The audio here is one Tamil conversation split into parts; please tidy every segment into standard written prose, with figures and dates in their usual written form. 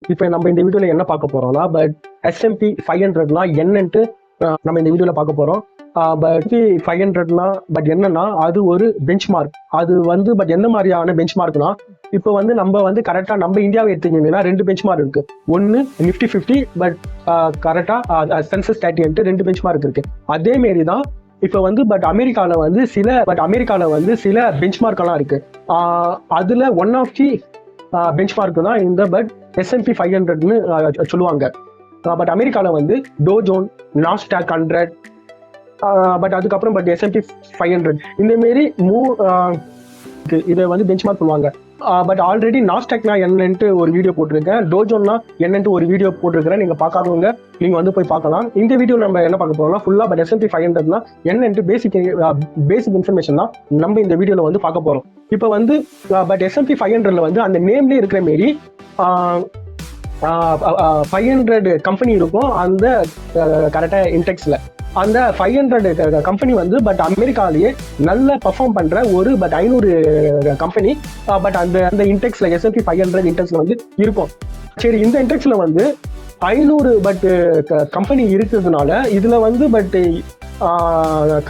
இப்போ நம்ம இந்த வீடியோவில் என்ன பார்க்க போறோம்னா, பட் S&P 500னா என்னன்ட்டு நம்ம இந்த வீடியோவில் பார்க்க போறோம். பட் 500னா பட் என்னன்னா, அது ஒரு பெஞ்ச் மார்க். அது வந்து பட் எந்த மாதிரியான பெஞ்ச் மார்க்னா, இப்போ வந்து நம்ம வந்து கரெக்டாக நம்ம இந்தியாவை எடுத்துக்கிட்டீங்கன்னா 2 பெஞ்ச் மார்க் இருக்கு. ஒன்று Nifty 50, பட் கரெக்டாக சென்சஸ் 30 2 பெஞ்ச் மார்க் இருக்கு. அதே மாரி தான் இப்போ வந்து பட் அமெரிக்காவில் வந்து சில பெஞ்ச் மார்க்கெல்லாம் இருக்கு. அதில் one of the benchmark தான் இந்த பட் S&P 500ன்னு சொல்லுவாங்க. பட் அமெரிக்காவில் வந்து டோ ஜோன், நாஸ்டாக் 100, பட் அதுக்கப்புறம் பட் S&P 500 இந்த மாரி இதை வந்து பெஞ்ச் மார்க் சொல்லுவாங்க. பட் ஆல்ரெடி நாஸ்டாக்னா என்னன்ட்டு ஒரு வீடியோ போட்டிருக்கேன், டோஜோன்னா என்னன்ட்டு ஒரு வீடியோ போட்டிருக்கிறேன். நீங்க பார்க்காதவங்க நீங்க வந்து போய் பார்க்கலாம். இந்த வீடியோ நம்ம என்ன பார்க்க போறோம்னா, ஃபுல்லா பட் S&P 500னா என்னன்ட்டு பேசிக் இன்ஃபர்மேஷன் தான் நம்ம இந்த வீடியோல வந்து பார்க்க போறோம். இப்போ வந்து பட் S&P 500ல வந்து அந்த நேம்லேயே இருக்கிற மாரி 500 கம்பெனி இருக்கும் அந்த கரெக்டா இன்டெக்ஸ்ல. அந்த 500 கம்பெனி வந்து பட் அமெரிக்காலேயே நல்ல பர்ஃபார்ம் பண்ற ஒரு பட் 500 கம்பெனி பட் அந்த இன்டெக்ஸ்ல S&P 500 இன்டெக்ஸ்ல வந்து இருக்கும். சரி, இந்த இன்டெக்ஸ்ல வந்து 500 பட் கம்பெனி இருக்கிறதுனால இதுல வந்து பட்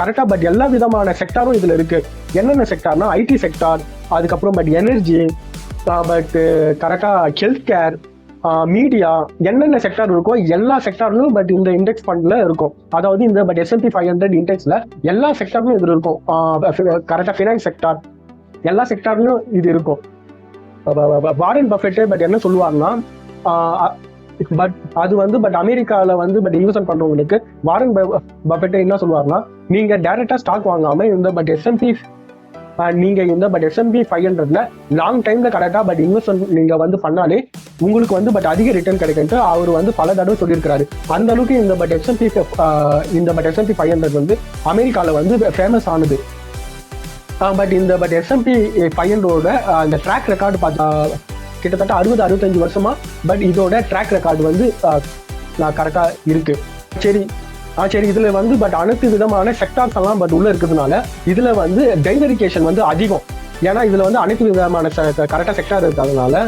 கரெக்டா பட் எல்லா விதமான செக்டாரும் இதுல இருக்கு. என்னென்ன செக்டார்னா ஐடி செக்டார், அதுக்கப்புறம் பட் எனர்ஜி, பட் கரெக்டா ஹெல்த் கேர், மீடியா, என்னென்ன செக்டார் இருக்கோ எல்லா செக்டார்லும் பட் இந்த இண்டெக்ஸ் ஃபண்ட்ல இருக்கும். அதாவது இந்த பட் S&P 500 இண்டெக்ஸ்ல எல்லா செக்டார்லும் இது இருக்கும். கரெக்டா ஃபினான்ஸ் செக்டார், எல்லா செக்டார்லயும் இது இருக்கும். வாரன் பஃபெட் பட் என்ன சொல்லுவாருன்னா, பட் அது வந்து பட் அமெரிக்கால வந்து பட் இன்வெஸ்ட் பண்றவங்களுக்கு வாரன் பஃபெட் என்ன சொல்லுவாருன்னா, நீங்க டைரக்டா ஸ்டாக் வாங்காம இந்த பட் S&P 500ல லாங் டைம்ல கரெக்டா பட் இன்வெஸ்ட்மெண்ட் நீங்க வந்து பண்ணாலே உங்களுக்கு வந்து பட் அதிக ரிட்டர்ன் கிடைக்குன்ட்டு அவர் வந்து பல தடவை சொல்லியிருக்காரு. அந்த அளவுக்கு இந்த பட் S&P 500 வந்து அமெரிக்கால வந்து ஃபேமஸ் ஆனது. பட் இந்த பட் S&P 500ஓட அந்த ட்ராக் ரெக்கார்டு பார்த்தா கிட்டத்தட்ட 60-65 வருஷமா பட் இதோட ட்ராக் ரெக்கார்டு வந்து கரெக்டா இருக்கு. சரி, இதுல வந்து பட் அனைத்து விதமான செக்டார்ஸ் எல்லாம் பட் உள்ள இருக்கிறதுனால இதுல வந்து டைவரிகேஷன் வந்து அதிகம். ஏன்னா இதுல வந்து அனைத்து விதமான கரெக்டா செக்டார் இருக்கிறதுனால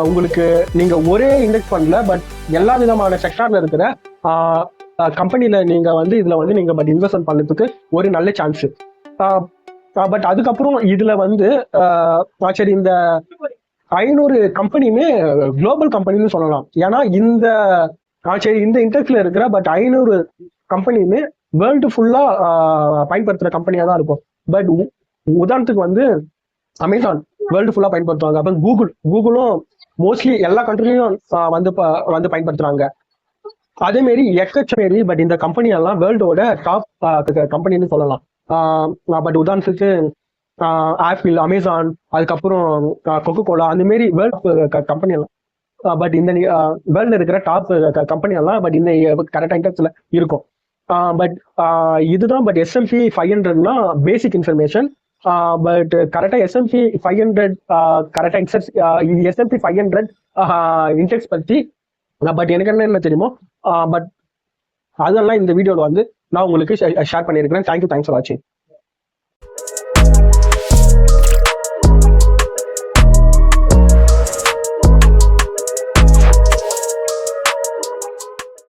உங்களுக்கு நீங்க ஒரே இண்டெக்ஸ் ஃபண்ட்ல பட் எல்லா விதமான செக்டார்ல இருக்கிற கம்பெனில நீங்க வந்து இதுல வந்து நீங்க பட் இன்வெஸ்ட்மெண்ட் பண்ணதுக்கு ஒரு நல்ல சான்ஸ். பட் அதுக்கப்புறம் இதுல வந்து சரி, இந்த 500 கம்பெனியுமே குளோபல் கம்பெனின்னு சொல்லலாம். ஏன்னா இந்த இண்டெக்ஸ்ல இருக்கிற பட் 500 கம்பெனியுமே வேர்ல்டு ஃபுல்லா பயன்படுத்துற கம்பெனியா தான் இருக்கும். பட் உதாரணத்துக்கு வந்து அமேசான் வேர்ல்டு ஃபுல்லா பயன்படுத்துவாங்க. அப்ப கூகுளும் மோஸ்ட்லி எல்லா கண்ட்ரிலையும் வந்து பயன்படுத்துறாங்க. அதே மாரி எக்கச்சமேரி பட் இந்த கம்பெனி எல்லாம் வேர்ல்டோட டாப் கம்பெனின்னு சொல்லலாம். பட் உதாரணத்துக்கு ஆப்பிள், அமேசான், அதுக்கப்புறம் கொக்கோ கோலா, அந்த மாரி வேர்ல்டு கம்பெனி எல்லாம் பட் இந்த வேர்ல்ட்ல இருக்கிற டாப் கம்பெனி எல்லாம் பட் இந்த கரெக்டா இண்டெக்ஸ்ல இருக்கும். பட் இதுதான் பட் S&P 500னா பேசிக் இன்ஃபர்மேஷன். பட் கரெக்டா S&P 500 கரெக்டா S&P 500 இண்டெக்ஸ் பத்தி பட் எனக்கு என்ன தெரியுமோ பட் அதெல்லாம் இந்த வீடியோல வந்து நான் உங்களுக்கு ஷேர் பண்ணியிருக்கிறேன். தேங்க்யூ, தேங்க்ஸ் ஃபார் வாட்சிங்.